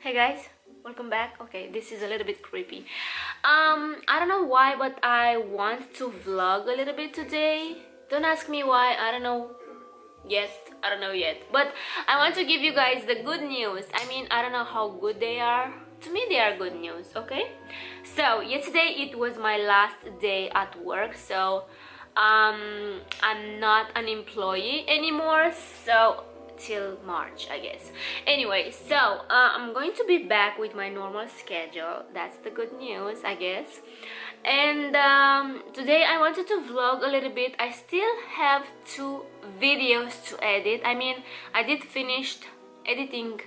Hey guys, welcome back. Okay, this is a little bit creepy. I don't know why, but I want to vlog a little bit today. Don't ask me why, I don't know yet. But I want to give you guys the good news. I mean, I don't know how good they are. To me, they are good news, okay? So, yesterday it was my last day at work, so I'm not an employee anymore, so till March, I guess. Anyway, so I'm going to be back with my normal schedule. That's the good news, I guess. And today I wanted to vlog a little bit. I still have 2 videos to edit. I mean, I did finish editing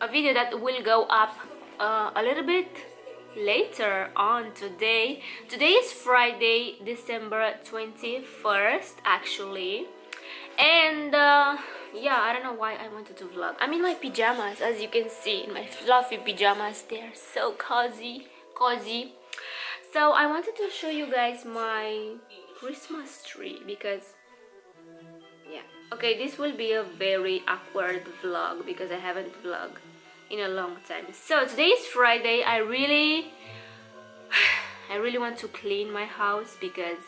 a video that will go up a little bit later on today. Today is Friday, December 21st, actually. And yeah, I don't know why I wanted to vlog. I'm in my pajamas, as you can see, in my fluffy pajamas. They're so cozy. So I wanted to show you guys my Christmas tree because, yeah. Okay, this will be a very awkward vlog because I haven't vlogged in a long time. So today is Friday. I really want to clean my house because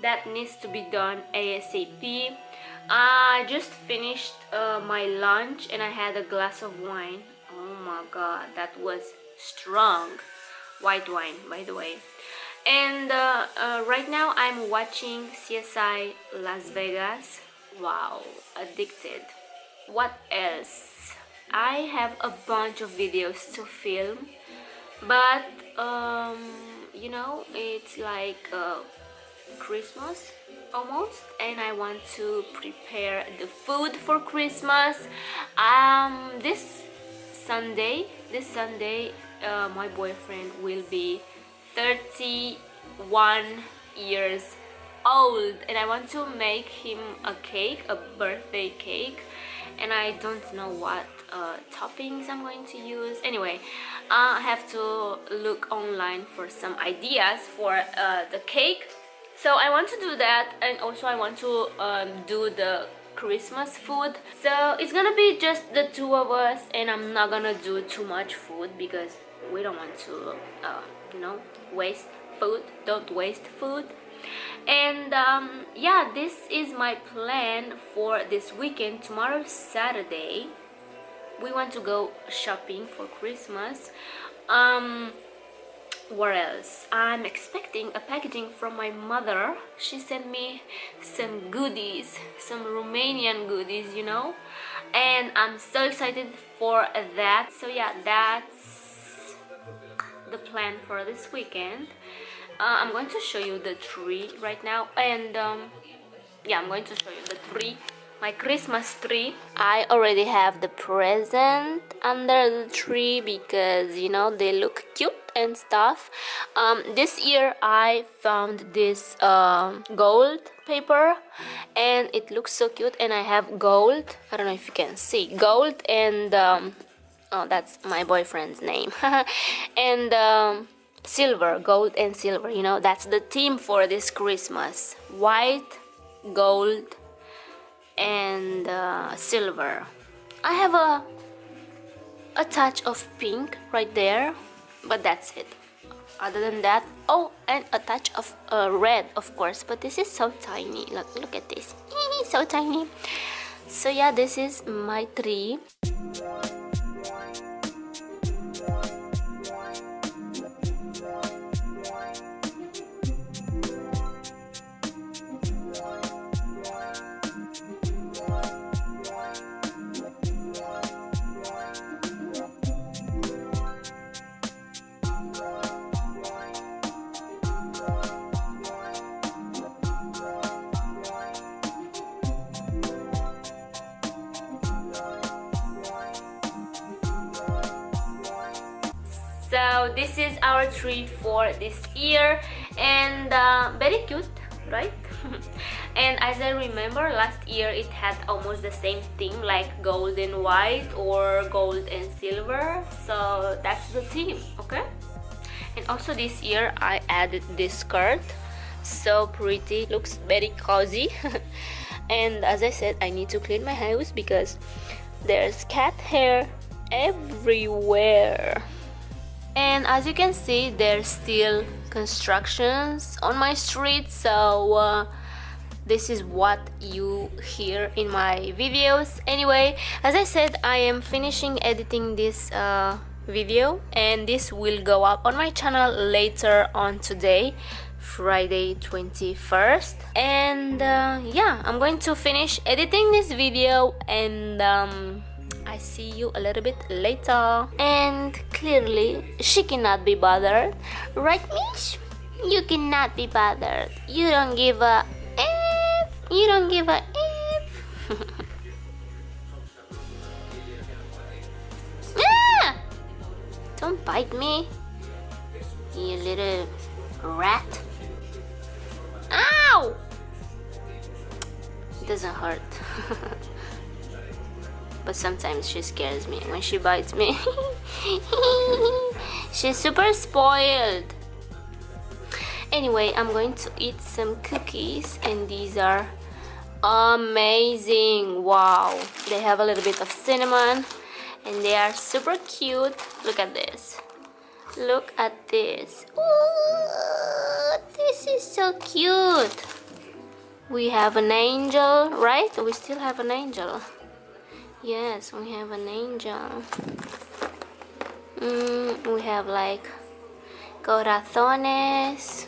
that needs to be done ASAP. I just finished my lunch and I had a glass of wine. Oh my god, that was strong. White wine, by the way. And right now I'm watching CSI Las Vegas. Wow, addicted. What else? I have a bunch of videos to film, but you know, it's like Christmas almost, and I want to prepare the food for Christmas. This Sunday my boyfriend will be 31 years old, and I want to make him a cake, a birthday cake, and I don't know what toppings I'm going to use. Anyway, I have to look online for some ideas for the cake. So I want to do that, and also I want to do the Christmas food. So it's gonna be just the 2 of us, and I'm not gonna do too much food because we don't want to you know, waste food. Don't waste food. And yeah, this is my plan for this weekend. Tomorrow, Saturday, we want to go shopping for Christmas. Where else? I'm expecting a packaging from my mother. She sent me some goodies, some Romanian goodies, you know, and I'm so excited for that. So yeah, that's the plan for this weekend. I'm going to show you the tree right now, and yeah, I'm going to show you the tree, my Christmas tree. I already have the present under the tree because, you know, they look cute and stuff. This year I found this gold paper, and it looks so cute, and I have gold. I don't know if you can see gold, and oh, that's my boyfriend's name. And silver, gold and silver, you know, that's the theme for this Christmas. White, gold, and silver. I have a touch of pink right there, but that's it. Other than that, oh, and a touch of red, of course, but this is so tiny. Look at this. So tiny. So yeah, this is my tree. So this is our tree for this year, and very cute, right? And as I remember, last year it had almost the same theme, like gold and white or gold and silver. So that's the theme, okay? And also this year I added this skirt. So pretty, looks very cozy. And as I said, I need to clean my house because there's cat hair everywhere. And as you can see, there's still constructions on my street, so this is what you hear in my videos. Anyway, as I said, I am finishing editing this video, and this will go up on my channel later on today, Friday 21st. And yeah, I'm going to finish editing this video, and I see you a little bit later. And clearly she cannot be bothered, right, Mish? You cannot be bothered. You don't give a F. You don't give a F. Ah! Don't bite me, you little rat. Ow! It doesn't hurt. But sometimes she scares me when she bites me. She's super spoiled. Anyway, I'm going to eat some cookies, and these are amazing. Wow, they have a little bit of cinnamon, and they are super cute. Look at this. Look at this. Ooh, this is so cute. We have an angel, right? We still have an angel. Yes, we have an angel. We have like corazones,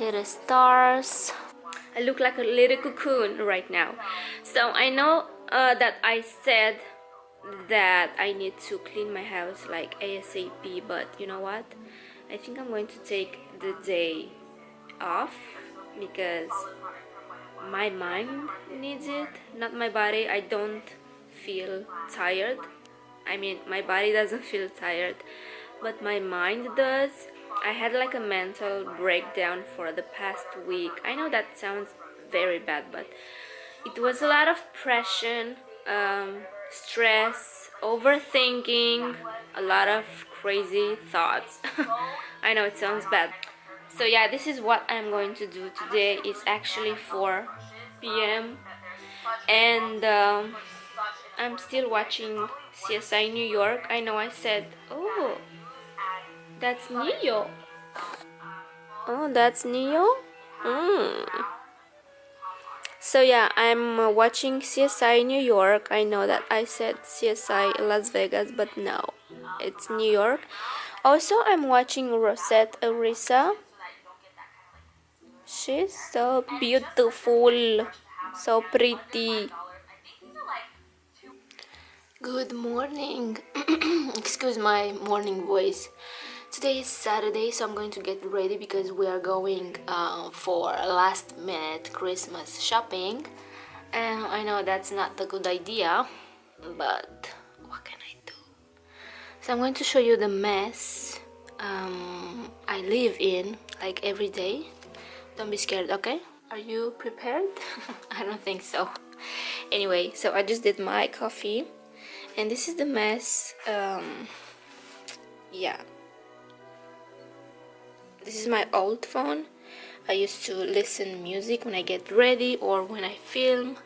little stars. I look like a little cocoon right now. So I know that I said that I need to clean my house like ASAP, but you know what? I think I'm going to take the day off because my mind needs it, not my body. I don't feel tired. I mean, my body doesn't feel tired, but my mind does. I had like a mental breakdown for the past week. I know that sounds very bad, but it was a lot of pressure, stress, overthinking, a lot of crazy thoughts. I know it sounds bad. So yeah, this is what I'm going to do today. It's actually 4 p.m. and I'm still watching CSI New York. I know I said, oh, that's Neo. Oh, that's Neo? So yeah, I'm watching CSI New York. I know that I said CSI Las Vegas, but no, it's New York. Also, I'm watching Rosette Arisa. She's so beautiful, so pretty. Good morning. Excuse my morning voice. Today is Saturday, so I'm going to get ready because we are going for last minute Christmas shopping. And I know that's not a good idea, but what can I do? So I'm going to show you the mess I live in like every day. Don't be scared, okay? Are you prepared? I don't think so. Anyway, so I just did my coffee, and this is the mess. Yeah. This is my old phone. I used to listen music when I get ready or when I film.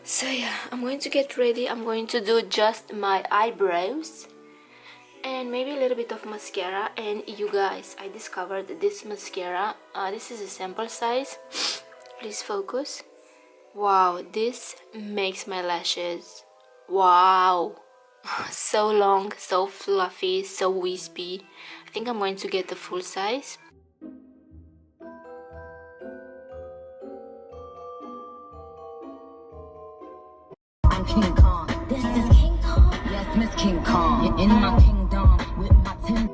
So yeah, I'm going to get ready. I'm going to do just my eyebrows and maybe a little bit of mascara. And you guys, I discovered this mascara. This is a sample size. Please focus. Wow, this makes my lashes, wow, so long, so fluffy, so wispy. I think I'm going to get the full size. I'm King Kong. This is King Kong. Yes, Miss King Kong. In my kingdom with my 10.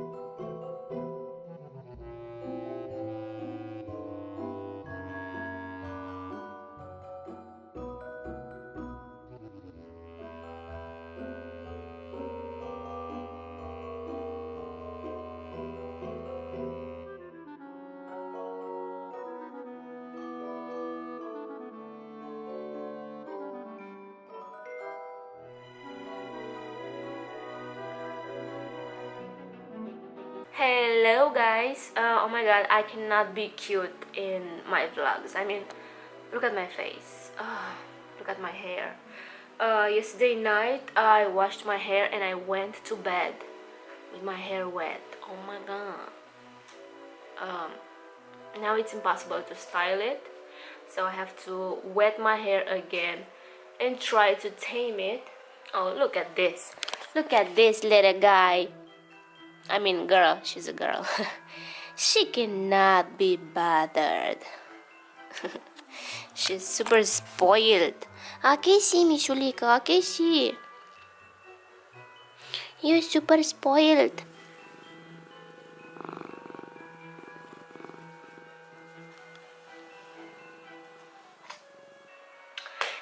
Hello guys, oh my god, I cannot be cute in my vlogs. I mean, look at my face, look at my hair, Yesterday night I washed my hair and I went to bed with my hair wet. Oh my god. Now it's impossible to style it, so I have to wet my hair again and try to tame it. Oh, look at this. Look at this little guy. I mean girl, she's a girl. She cannot be bothered. She's super spoiled. Casey, Mishulika, Casey. You're super spoiled.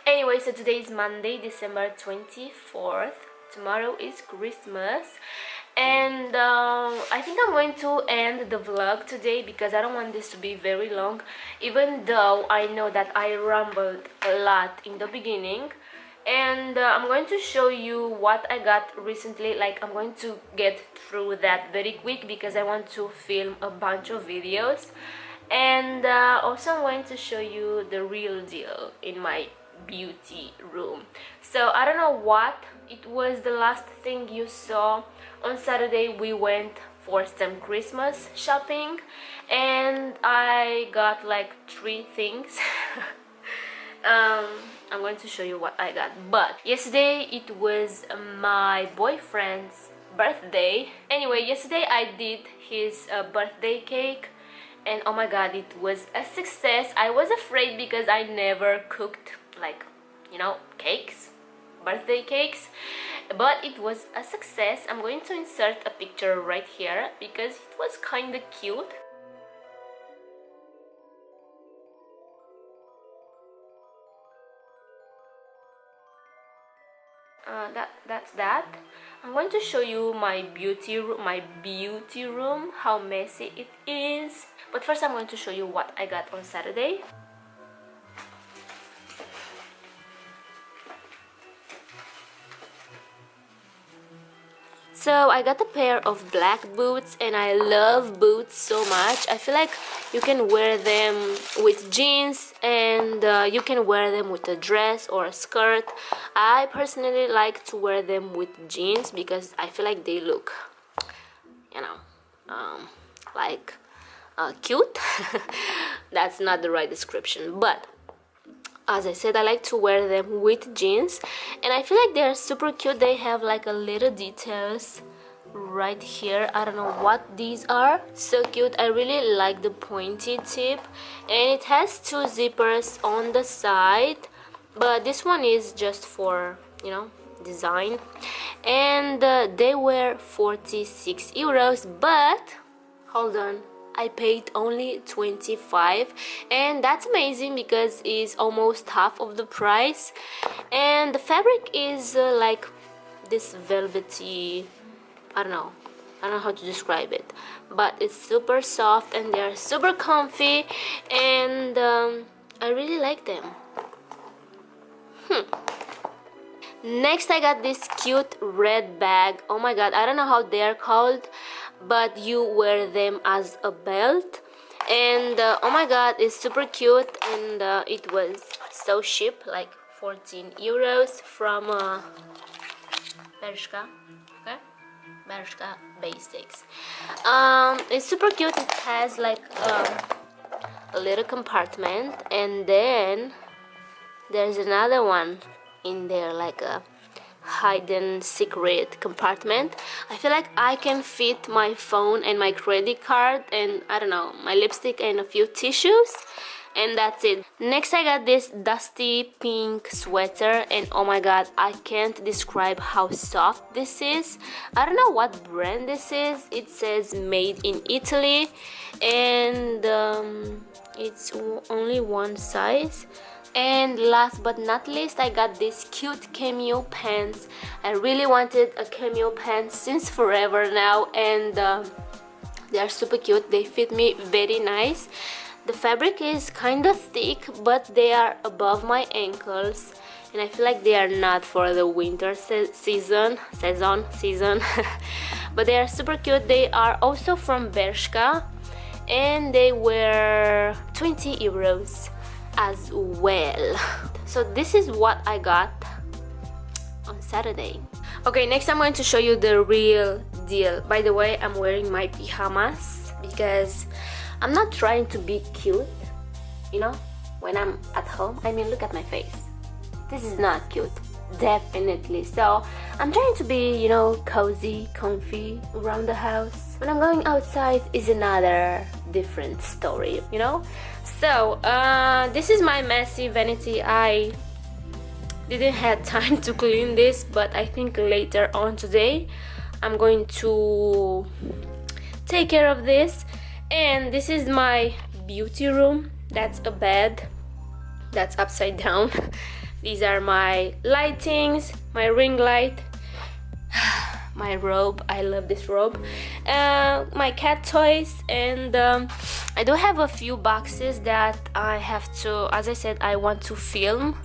Anyway, so today is Monday, December 24th. Tomorrow is Christmas. And I think I'm going to end the vlog today because I don't want this to be very long, even though I know that I rambled a lot in the beginning. And I'm going to show you what I got recently. Like, I'm going to get through that very quick because I want to film a bunch of videos. And also I'm going to show you the real deal in my beauty room. So I don't know what it was the last thing you saw. On Saturday we went for some Christmas shopping and I got like 3 things. I'm going to show you what I got. But yesterday it was my boyfriend's birthday. Anyway, yesterday I did his birthday cake and oh my god, it was a success. I was afraid because I never cooked, like, you know, cakes, birthday cakes, but it was a success. I'm going to insert a picture right here because it was kind of cute. That's that. I'm going to show you my beauty room, how messy it is. But first I'm going to show you what I got on Saturday. So I got a pair of black boots and I love boots so much. I feel like you can wear them with jeans and you can wear them with a dress or a skirt. I personally like to wear them with jeans because I feel like they look, you know, like cute. That's not the right description, but as I said, I like to wear them with jeans and I feel like they're super cute. They have like a little details right here. I don't know what these are. So cute. I really like the pointy tip and it has 2 zippers on the side, but this one is just for, you know, design. And they were 46 euros, but hold on, I paid only 25, and that's amazing because it's almost half of the price. And the fabric is like this velvety, I don't know how to describe it, but it's super soft and they're super comfy and I really like them. Next I got this cute red bag. Oh my god, I don't know how they're called, but you wear them as a belt and oh my god, it's super cute and it was so cheap, like 14 euros from Bershka. Okay, Bershka Basics. It's super cute. It has like a little compartment and then there's another one in there, like a hidden secret compartment. I feel like I can fit my phone and my credit card and I don't know, my lipstick and a few tissues, and that's it. Next I got this dusty pink sweater and oh my god, I can't describe how soft this is. I don't know what brand this is. It says made in Italy and it's only one size. And last but not least, I got these cute cameo pants. I really wanted a cameo pants since forever now, and they are super cute. They fit me very nice. The fabric is kind of thick, but they are above my ankles, and I feel like they are not for the winter season. But they are super cute. They are also from Bershka, and they were 20 euros as well. So this is what I got Saturday. Okay, next I'm going to show you the real deal. By the way, I'm wearing my pajamas because I'm not trying to be cute, you know, when I'm at home. I mean, look at my face. This is not cute, definitely. So I'm trying to be, you know, cozy, comfy around the house. When I'm going outside is another different story, you know. So this is my messy vanity. I didn't have time to clean this, but I think later on today I'm going to take care of this. And this is my beauty room. That's a bed that's upside down. These are my lightings, my ring light, my robe. I love this robe. My cat toys, and I do have a few boxes that I have to, as I said, I want to film.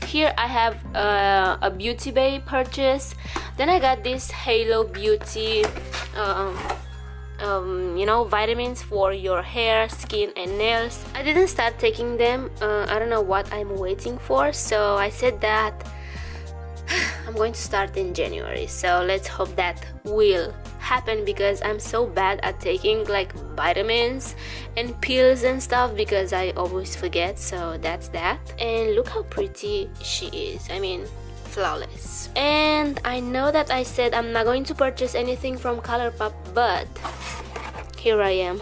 Here I have a Beauty Bay purchase. Then I got this Halo Beauty you know, vitamins for your hair, skin and nails. I didn't start taking them. I don't know what I'm waiting for, so I said that I'm going to start in January. So let's hope that will happen, because I'm so bad at taking like vitamins and pills and stuff, because I always forget. So that's that. And look how pretty she is. I mean, flawless. And I know that I said I'm not going to purchase anything from ColourPop, but here I am.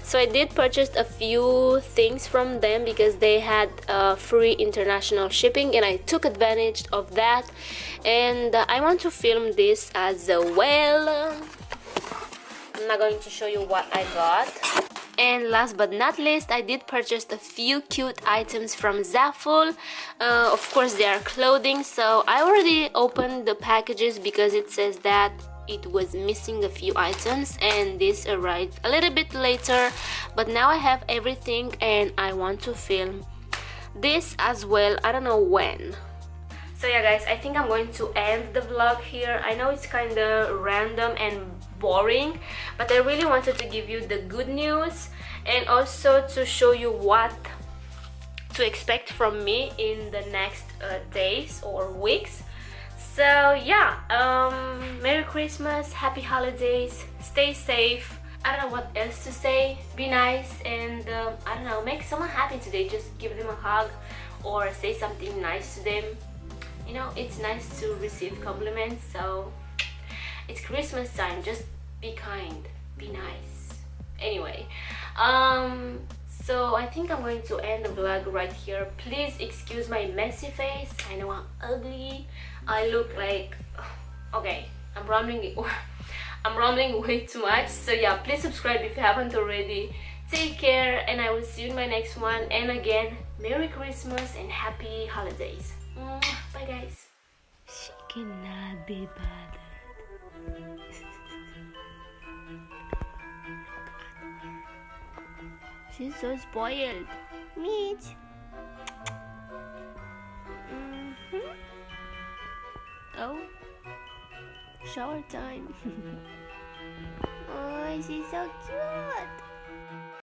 So I did purchase a few things from them because they had free international shipping, and I took advantage of that. And I want to film this as well. I'm not going to show you what I got. And last but not least, I did purchase a few cute items from Zaful. Of course, they are clothing, so I already opened the packages because it says that it was missing a few items, and this arrived a little bit later. But now I have everything, and I want to film this as well. I don't know when. So yeah guys, I think I'm going to end the vlog here. I know it's kind of random and boring, but I really wanted to give you the good news, and also to show you what to expect from me in the next days or weeks. So yeah, Merry Christmas, Happy Holidays, stay safe. I don't know what else to say. Be nice, and I don't know, make someone happy today. Just give them a hug or say something nice to them. You know, it's nice to receive compliments, so it's Christmas time. Just be kind, be nice. Anyway, so I think I'm going to end the vlog right here. Please excuse my messy face. I know I'm ugly. I look like, okay, I'm rambling way too much. So yeah, please subscribe if you haven't already. Take care, and I will see you in my next one. And again, Merry Christmas and Happy Holidays. Bye guys. She cannot be bothered. She's so spoiled. Meet. Oh, shower time. Oh, she's so cute.